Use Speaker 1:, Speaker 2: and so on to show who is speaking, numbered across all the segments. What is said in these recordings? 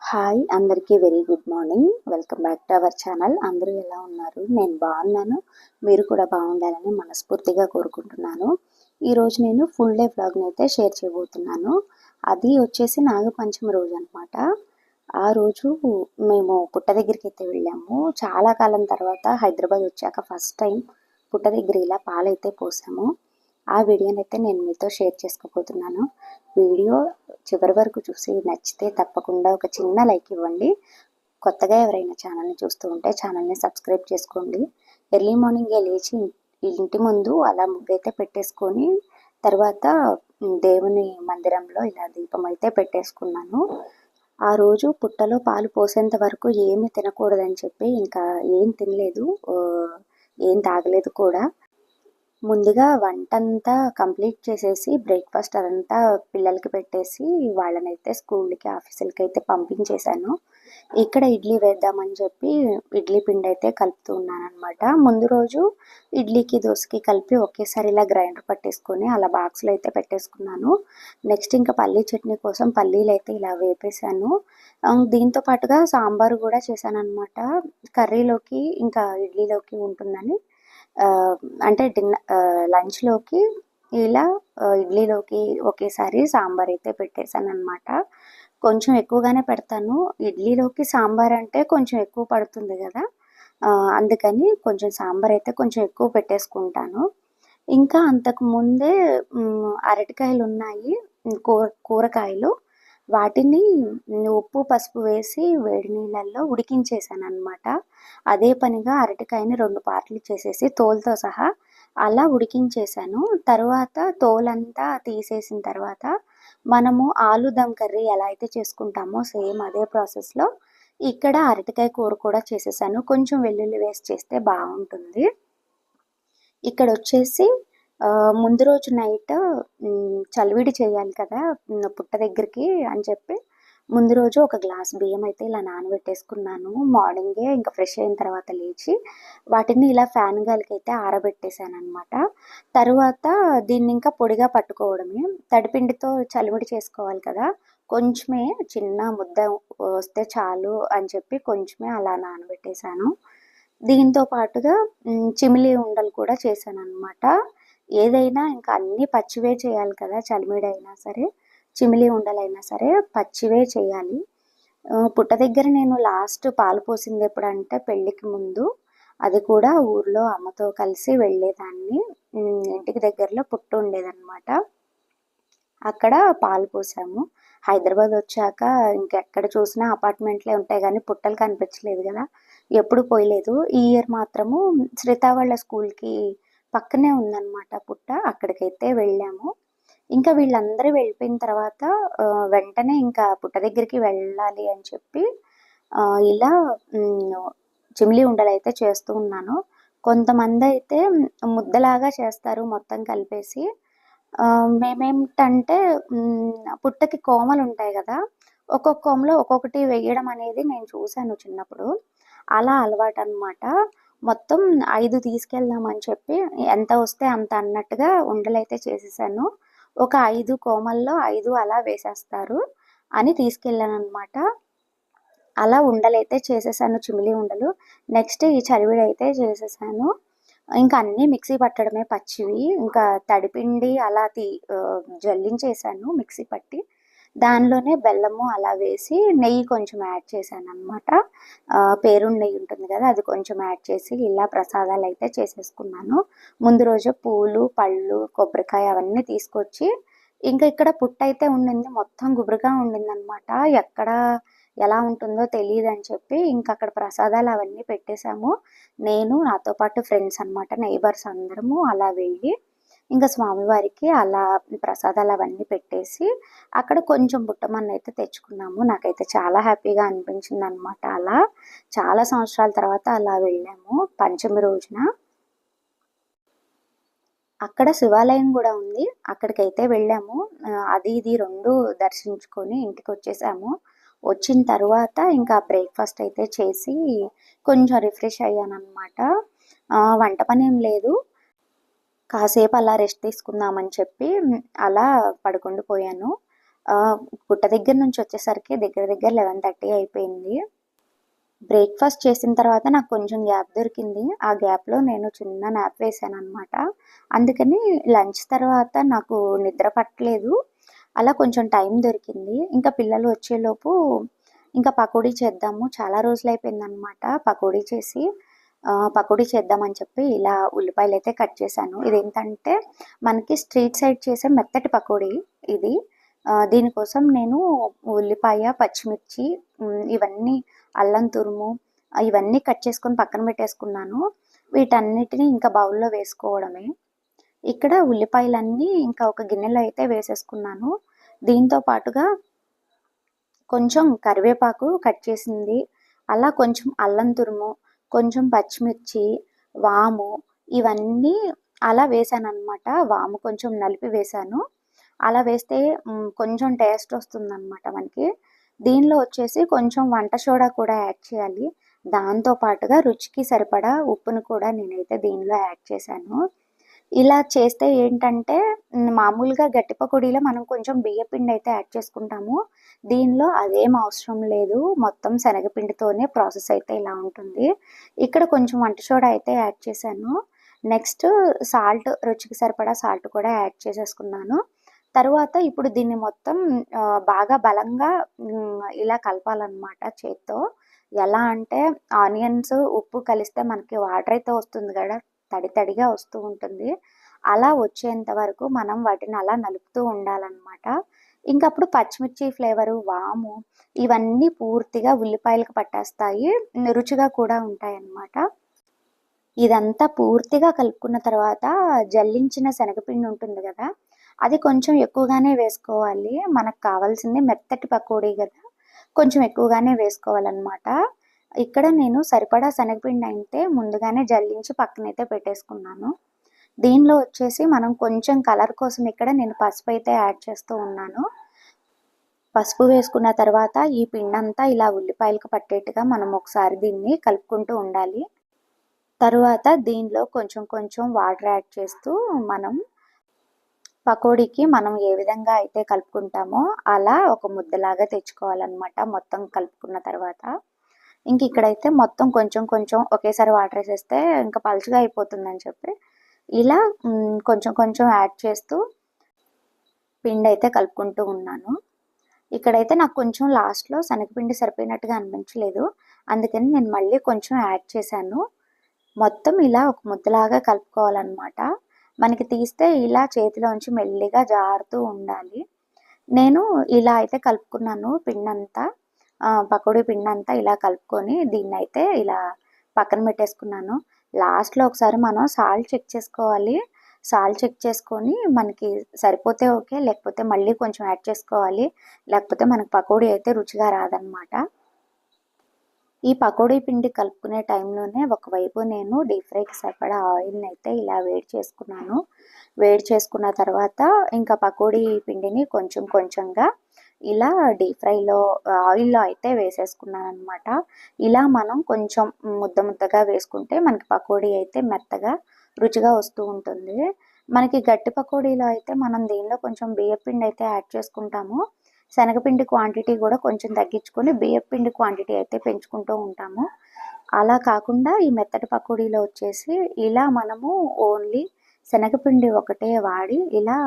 Speaker 1: Hi అందరికీ very good morning. Welcome back to our channel. అందరూ ఎలా ఉన్నారు? నేను బాగున్నాను. మీరు కూడా బాగుండాలని మనస్ఫూర్తిగా కోరుకుంటున్నాను. ఈరోజు నేను ఫుల్ డే వ్లాగ్ని అయితే షేర్ చేయబోతున్నాను. అది వచ్చేసి నాగపంచమి రోజు అనమాట. ఆ రోజు మేము పుట్ట దగ్గరికి అయితే వెళ్ళాము. చాలా కాలం తర్వాత హైదరాబాద్ వచ్చాక ఫస్ట్ టైం పుట్ట దగ్గర ఇలా పాలైతే పోసాము. ఆ వీడియోని అయితే నేను మీతో షేర్ చేసుకోబోతున్నాను. వీడియో చివరి వరకు చూసి నచ్చితే తప్పకుండా ఒక చిన్న లైక్ ఇవ్వండి. కొత్తగా ఎవరైనా ఛానల్ని చూస్తూ ఉంటే ఛానల్ని సబ్స్క్రైబ్ చేసుకోండి. ఎర్లీ మార్నింగే లేచి ఇంటి ముందు అలా ముగ్గైతే పెట్టేసుకొని తర్వాత దేవుని మందిరంలో ఇలా దీపం అయితే పెట్టేసుకున్నాను. ఆ రోజు పుట్టలో పాలు పోసేంత వరకు ఏమీ తినకూడదని చెప్పి ఇంకా ఏం తినలేదు, ఏం తాగలేదు కూడా. ముందుగా వంటంతా కంప్లీట్ చేసేసి బ్రేక్ఫాస్ట్ అదంతా పిల్లలకి పెట్టేసి వాళ్ళనైతే స్కూల్కి ఆఫీసులకి అయితే పంపించేశాను. ఇక్కడ ఇడ్లీ వేద్దామని చెప్పి ఇడ్లీ పిండి అయితే కలుపుతూ ఉన్నాను అనమాట. ముందు రోజు ఇడ్లీకి దోశకి కలిపి ఒకేసారి ఇలా గ్రైండర్ పట్టేసుకొని అలా బాక్స్లో అయితే పెట్టేసుకున్నాను. నెక్స్ట్ ఇంకా పల్లీ చట్నీ కోసం పల్లీలు అయితే ఇలా వేపేశాను. దీంతో పాటుగా సాంబారు కూడా చేశాను అనమాట. కర్రీలోకి ఇంకా ఇడ్లీలోకి ఉంటుందని అంటే లంచ్లోకి ఇలా ఇడ్లీలోకి ఒకేసారి సాంబార్ అయితే పెట్టేశాను అనమాట. కొంచెం ఎక్కువగానే పెడతాను. ఇడ్లీలోకి సాంబార్ అంటే కొంచెం ఎక్కువ పడుతుంది కదా, అందుకని కొంచెం సాంబార్ అయితే కొంచెం ఎక్కువ పెట్టేసుకుంటాను. ఇంకా అంతకు ముందే అరటికాయలు ఉన్నాయి, కూరకాయలు. వాటిని ఉప్పు పసుపు వేసి వేడి నీళ్ళల్లో ఉడికించేసాను అనమాట. అదే పనిగా అరటికాయని 2 పార్ట్లు చేసేసి తోలుతో సహా అలా ఉడికించేసాను. తర్వాత తోలంతా తీసేసిన తర్వాత మనము ఆలు దమ్ కర్రీ ఎలా అయితే చేసుకుంటామో సేమ్ అదే ప్రాసెస్లో ఇక్కడ అరటికాయ కూర కూడా చేసేసాను. కొంచెం వెల్లుల్లి వేసి చేస్తే బాగుంటుంది. ఇక్కడ వచ్చేసి ముందు రోజు నైట్ చలివిడి చేయాలి కదా పుట్ట దగ్గరికి అని చెప్పి ముందు రోజు ఒక గ్లాస్ బియ్యం అయితే ఇలా నానబెట్టేసుకున్నాను. మార్నింగే ఇంకా ఫ్రెష్ అయిన తర్వాత లేచి వాటిని ఇలా ఫ్యాన్ గాలికి అయితే ఆరబెట్టేశాను అనమాట. తర్వాత దీన్ని ఇంకా పొడిగా పట్టుకోవడమే. తడిపిండితో చలివిడి చేసుకోవాలి కదా, కొంచెమే చిన్న ముద్ద వస్తే చాలు అని చెప్పి కొంచెమే అలా నానబెట్టేశాను. దీంతో పాటుగా చిమిలి ఉండలు కూడా చేశాను అనమాట. ఏదైనా ఇంకా అన్నీ పచ్చివే చేయాలి కదా, చలిమిడైనా సరే చిమిలి ఉండలైనా సరే పచ్చివే చేయాలి. పుట్ట దగ్గర నేను లాస్ట్ పాలు పోసింది ఎప్పుడంటే పెళ్ళికి ముందు. అది కూడా ఊర్లో అమ్మతో కలిసి వెళ్ళేదాన్ని. ఇంటికి దగ్గరలో పుట్ట ఉండేదన్నమాట. అక్కడ పాలు పోసాము. హైదరాబాద్ వచ్చాక ఇంకెక్కడ చూసినా అపార్ట్మెంట్లే ఉంటాయి కానీ పుట్టలు కనిపించలేదు కదా, ఎప్పుడు పోయలేదు. ఈ ఇయర్ మాత్రము శ్రీతా వాళ్ళ స్కూల్కి పక్కనే ఉందన్నమాట పుట్ట, అక్కడికైతే వెళ్ళాము. ఇంకా వీళ్ళందరూ వెళ్ళిపోయిన తర్వాత వెంటనే ఇంకా పుట్ట దగ్గరికి వెళ్ళాలి అని చెప్పి ఇలా చిమిలి ఉండలు అయితే చేస్తూ ఉన్నాను. కొంతమంది అయితే ముద్దలాగా చేస్తారు మొత్తం కలిపేసి. మేమేమిటంటే పుట్టకి కోమలు ఉంటాయి కదా, ఒక్కొక్క కోమలో ఒక్కొక్కటి వేయడం అనేది నేను చూశాను చిన్నప్పుడు. అలా అలవాటు అనమాట. మొత్తం 5 తీసుకెళ్దామని చెప్పి ఎంత వస్తే అంత అన్నట్టుగా ఉండలైతే చేసేసాను. ఒక 5 కోమల్లో 5 అలా వేసేస్తారు అని తీసుకెళ్ళాను అనమాట. అలా ఉండలైతే చేసేసాను, చిమిలి ఉండలు. నెక్స్ట్ ఈ చలివిడి అయితే చేసేసాను. ఇంకా అన్నీ మిక్సీ పట్టడమే పచ్చివి. ఇంకా తడిపిండి అలా జల్లించేసాను మిక్సీ పట్టి. దానిలోనే బెల్లము అలా వేసి నెయ్యి కొంచెం యాడ్ చేశాను అనమాట. పేరుండి నెయ్యి ఉంటుంది కదా, అది కొంచెం యాడ్ చేసి ఇలా ప్రసాదాలు అయితే చేసేసుకున్నాను. ముందు రోజు పూలు పళ్ళు కొబ్బరికాయ అవన్నీ తీసుకొచ్చి ఇంకా ఇక్కడ పుట్ట అయితే ఉండింది, మొత్తం గుబురుగా ఉండింది అనమాట. ఎక్కడ ఎలా ఉంటుందో తెలియదు అని చెప్పి ఇంకా అక్కడ ప్రసాదాలు అవన్నీ పెట్టేశాము. నేను నాతో పాటు ఫ్రెండ్స్ అనమాట, నైబర్స్ అందరము అలా వెళ్ళి ఇంకా స్వామివారికి అలా ప్రసాదాలు అవన్నీ పెట్టేసి అక్కడ కొంచెం బుట్టమన్న అయితే తెచ్చుకున్నాము. నాకైతే చాలా హ్యాపీగా అనిపించింది అనమాట. అలా చాలా సంవత్సరాల తర్వాత అలా వెళ్ళాము పంచమి రోజున. అక్కడ శివాలయం కూడా ఉంది, అక్కడికైతే వెళ్ళాము. అది ఇది రెండు దర్శించుకొని ఇంటికి వచ్చేసాము. వచ్చిన తర్వాత ఇంకా బ్రేక్ఫాస్ట్ అయితే చేసి కొంచెం రిఫ్రెష్ అయ్యాను అనమాట. వంట పని ఏం లేదు, కాసేపు అలా రెస్ట్ తీసుకుందామని చెప్పి అలా పడుకుండిపోయాను. పుట్ట దగ్గర నుంచి వచ్చేసరికి దగ్గర దగ్గర 11:30 అయిపోయింది. బ్రేక్ఫాస్ట్ చేసిన తర్వాత నాకు కొంచెం గ్యాప్ దొరికింది. ఆ గ్యాప్లో నేను చిన్న నాప్ వేసాను అనమాట. అందుకని లంచ్ తర్వాత నాకు నిద్ర పట్టలేదు. అలా కొంచెం టైం దొరికింది. ఇంకా పిల్లలు వచ్చేలోపు ఇంకా పకోడీ చేద్దాము, చాలా రోజులు అయిపోయిందనమాట పకోడీ చేసి. పకోడీ చేద్దామని చెప్పి ఇలా ఉల్లిపాయలు అయితే కట్ చేశాను. ఇదేంటంటే మనకి స్ట్రీట్ సైడ్ చేసే మెత్తటి పకోడీ ఇది. దీనికోసం నేను ఉల్లిపాయ, పచ్చిమిర్చి, ఇవన్నీ అల్లం తురుము ఇవన్నీ కట్ చేసుకొని పక్కన పెట్టేసుకున్నాను. వీటన్నిటిని ఇంకా బౌల్లో వేసుకోవడమే. ఇక్కడ ఉల్లిపాయలన్నీ ఇంకా ఒక గిన్నెలో అయితే వేసేసుకున్నాను. దీంతో పాటుగా కొంచెం కరివేపాకు కట్ చేసింది, అలా కొంచెం అల్లం తురుము, కొంచెం పచ్చిమిర్చి, వాము ఇవన్నీ అలా వేసాను అనమాట. వాము కొంచెం నలిపి వేసాను. అలా వేస్తే కొంచెం టేస్ట్ వస్తుందన్నమాట మనకి. దీనిలో వచ్చేసి కొంచెం వంట సోడా కూడా యాడ్ చేయాలి. దాంతో పాటుగా రుచికి సరిపడా ఉప్పును కూడా నేనైతే దీనిలో యాడ్ చేశాను. ఇలా చేస్తే ఏంటంటే మామూలుగా గట్టి పకోడీలో మనం కొంచెం బియ్యపిండి అయితే యాడ్ చేసుకుంటాము. దీనిలో అదేం అవసరం లేదు, మొత్తం శనగపిండితోనే ప్రాసెస్ అయితే ఇలా ఉంటుంది. ఇక్కడ కొంచెం వంట సోడా అయితే యాడ్ చేశాను. నెక్స్ట్ సాల్ట్, రుచికి సరిపడా సాల్ట్ కూడా యాడ్ చేసేసుకున్నాను. తరువాత ఇప్పుడు దీన్ని మొత్తం బాగా బలంగా ఇలా కలపాలన్నమాట చేత్తో. ఎలా అంటే ఆనియన్స్ ఉప్పు కలిస్తే మనకి వాటర్ అయితే వస్తుంది కదా, తడి తడిగా వస్తూ ఉంటుంది. అలా వచ్చేంత వరకు మనం వాటిని అలా నలుపుతూ ఉండాలన్నమాట. ఇంకప్పుడు పచ్చిమిర్చి ఫ్లేవరు, వాము ఇవన్నీ పూర్తిగా ఉల్లిపాయలకు పట్టేస్తాయి, రుచిగా కూడా ఉంటాయి అన్నమాట. ఇదంతా పూర్తిగా కలుపుకున్న తర్వాత జల్లించిన శనగపిండి ఉంటుంది కదా, అది కొంచెం ఎక్కువగానే వేసుకోవాలి. మనకు కావాల్సింది మెత్తటి పకోడీ కదా, కొంచెం ఎక్కువగానే వేసుకోవాలన్నమాట. ఇక్కడ నేను సరిపడా శనగపిండి అయితే ముందుగానే జల్లించి పక్కనైతే పెట్టేసుకున్నాను. దీనిలో వచ్చేసి మనం కొంచెం కలర్ కోసం ఇక్కడ నేను పసుపు అయితే యాడ్ చేస్తూ ఉన్నాను. పసుపు వేసుకున్న తర్వాత ఈ పిండంతా ఇలా ఉల్లిపాయలకు పట్టేట్టుగా మనం ఒకసారి దీన్ని కలుపుకుంటూ ఉండాలి. తరువాత దీనిలో కొంచెం కొంచెం వాటర్ యాడ్ చేస్తూ మనం పకోడీకి మనం ఏ విధంగా అయితే కలుపుకుంటామో అలా ఒక ముద్దలాగా తెచ్చుకోవాలన్నమాట. మొత్తం కలుపుకున్న తర్వాత ఇంక ఇక్కడైతే మొత్తం కొంచెం కొంచెం ఒకేసారి వాటర్ వేసేస్తే ఇంకా పలుచగా అయిపోతుందని చెప్పి ఇలా కొంచెం కొంచెం యాడ్ చేస్తూ పిండి అయితే కలుపుకుంటూ ఉన్నాను. ఇక్కడైతే నాకు కొంచెం లాస్ట్లో శనగపిండి సరిపోయినట్టుగా అనిపించలేదు, అందుకని నేను మళ్ళీ కొంచెం యాడ్ చేశాను. మొత్తం ఇలా ఒక ముద్దలాగా కలుపుకోవాలన్నమాట. మనకి తీస్తే ఇలా చేతిలోంచి మెల్లిగా జారుతూ ఉండాలి. నేను ఇలా అయితే కలుపుకున్నాను పిండంతా, పకోడీ పిండంతా ఇలా కలుపుకొని దీన్ని అయితే ఇలా పక్కన పెట్టేసుకున్నాను. లాస్ట్లో ఒకసారి మనం సాల్ట్ చెక్ చేసుకోవాలి. సాల్ట్ చెక్ చేసుకొని మనకి సరిపోతే ఓకే, లేకపోతే మళ్ళీ కొంచెం యాడ్ చేసుకోవాలి. లేకపోతే మనకు పకోడీ అయితే రుచిగా రాదనమాట. ఈ పకోడీ పిండి కలుపుకునే టైంలోనే ఒకవైపు నేను డీప్ ఫ్రైకి సరిపడా ఆయిల్ని అయితే ఇలా వేడి చేసుకున్నాను. వేడి చేసుకున్న తర్వాత ఇంకా పకోడీ పిండిని కొంచెం కొంచెంగా ఇలా డీప్ ఫ్రైలో ఆయిల్లో అయితే వేసేసుకున్నాను అనమాట. ఇలా మనం కొంచెం ముద్ద ముద్దగా వేసుకుంటే మనకి పకోడీ అయితే మెత్తగా రుచిగా వస్తూ ఉంటుంది. మనకి గట్టి పకోడీలో అయితే మనం దీనిలో కొంచెం బియ్యపిండి అయితే యాడ్ చేసుకుంటాము. శనగపిండి క్వాంటిటీ కూడా కొంచెం తగ్గించుకొని బియ్యపిండి క్వాంటిటీ అయితే పెంచుకుంటూ ఉంటాము. అలా కాకుండా ఈ మెత్తటి పకోడీలో వచ్చేసి ఇలా మనము ఓన్లీ శనగపిండి ఒకటే వాడి ఇలా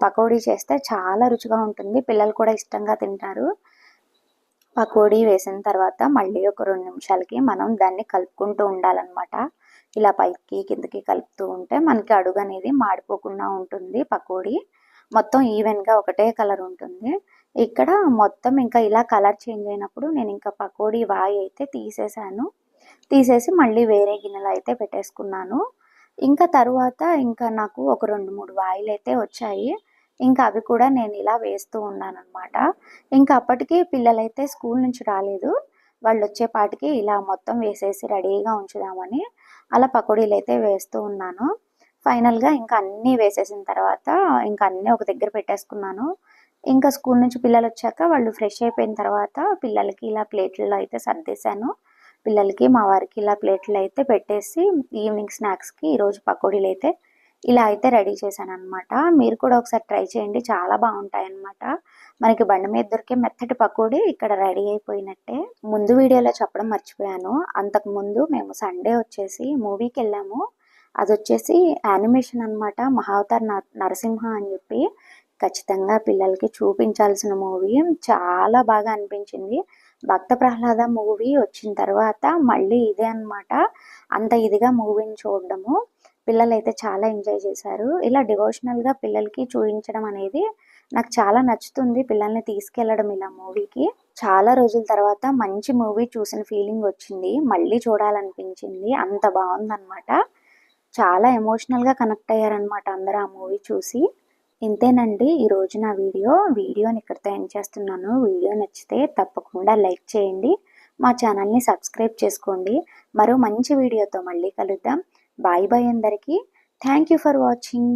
Speaker 1: పకోడీ చేస్తే చాలా రుచిగా ఉంటుంది. పిల్లలు కూడా ఇష్టంగా తింటారు. పకోడీ వేసిన తర్వాత మళ్ళీ ఒక 2 నిమిషాలకి మనం దాన్ని కలుపుకుంటూ ఉండాలన్నమాట. ఇలా పైకి కిందకి కలుపుతూ ఉంటే మనకి అడుగు అనేది మాడిపోకుండా ఉంటుంది. పకోడీ మొత్తం ఈవెన్గా ఒకటే కలర్ ఉంటుంది. ఇక్కడ మొత్తం ఇంకా ఇలా కలర్ చేంజ్ అయినప్పుడు నేను ఇంకా పకోడీ వాయి అయితే తీసేసి మళ్ళీ వేరే గిన్నెలో అయితే పెట్టేసుకున్నాను. ఇంకా తరువాత ఇంకా నాకు ఒక 2, 3 వాయిలైతే వచ్చాయి. ఇంకా అవి కూడా నేను ఇలా వేస్తూ ఉన్నాననమాట. ఇంకా అప్పటికి పిల్లలైతే స్కూల్ నుంచి రాలేదు. వాళ్ళొచ్చేపాటికి ఇలా మొత్తం వేసేసి రెడీగా ఉంచుదామని అలా పకోడీలైతే వేస్తూ ఉన్నాను. ఫైనల్‌గా ఇంకా అన్నీ వేసేసిన తర్వాత ఇంకా అన్నీ ఒక దగ్గర పెట్టేసుకున్నాను. ఇంకా స్కూల్ నుంచి పిల్లలొచ్చాక వాళ్ళు ఫ్రెష్ అయిపోయిన తర్వాత పిల్లలకి ఇలా ప్లేట్‌లలో అయితే సర్దేశాను. పిల్లలకి, మా వారికి ఇలా ప్లేట్‌లో అయితే పెట్టేసి ఈవినింగ్ స్నాక్స్‌కి ఈరోజు పకోడీలైతే ఇలా అయితే రెడీ చేశాననమాట. మీరు కూడా ఒకసారి ట్రై చేయండి. చాలా బావుంటాయన్నమాట. మనకి బండి మీద దొరికే మెత్తటి పకోడీ ఇక్కడ రెడీ అయిపోయినట్టే. ముందు వీడియోలో చెప్పడం మర్చిపోయాను. అంతకుముందు మేము సండే వచ్చేసి మూవీకెళ్ళాము. అదొచ్చేసి యానిమేషన్ అనమాట. 'మహావతార్ నరసింహ' అని చెప్పి ఖచ్చితంగా పిల్లలకి చూపించాల్సిన మూవీ. చాలా బాగా అనిపించింది. 'భక్త ప్రహ్లాద' మూవీ వచ్చిన తర్వాత మళ్ళీ ఇదే అనమాట. అంత ఇదిగా మూవీని చూడడము. పిల్లలైతే చాలా ఎంజాయ్ చేశారు. ఇలా డివోషనల్‌గా పిల్లలకి చూయించడం అనేది నాకు చాలా నచ్చుతుంది. పిల్లల్ని తీసుకెళ్లడం ఇలా మూవీకి. చాలా రోజుల తర్వాత మంచి మూవీ చూసిన ఫీలింగ్ వచ్చింది. మళ్ళీ చూడాలనిపించింది. అంత బావుందనమాట. చాలా ఎమోషనల్‌గా కనెక్ట్ అయ్యారనమాట అందరూ ఆ మూవీ చూసి. ఇంతేనండి ఈరోజు నా వీడియో. వీడియోని ఇక్కడితో ఎండ్ చేస్తున్నాను. వీడియో నచ్చితే తప్పకుండా లైక్ చేయండి. మా ఛానల్‌ని సబ్స్క్రైబ్ చేసుకోండి. మరో మంచి వీడియోతో మళ్ళీ కలుద్దాం. బాయ్ బాయ్ అందరికీ. Thank you for watching.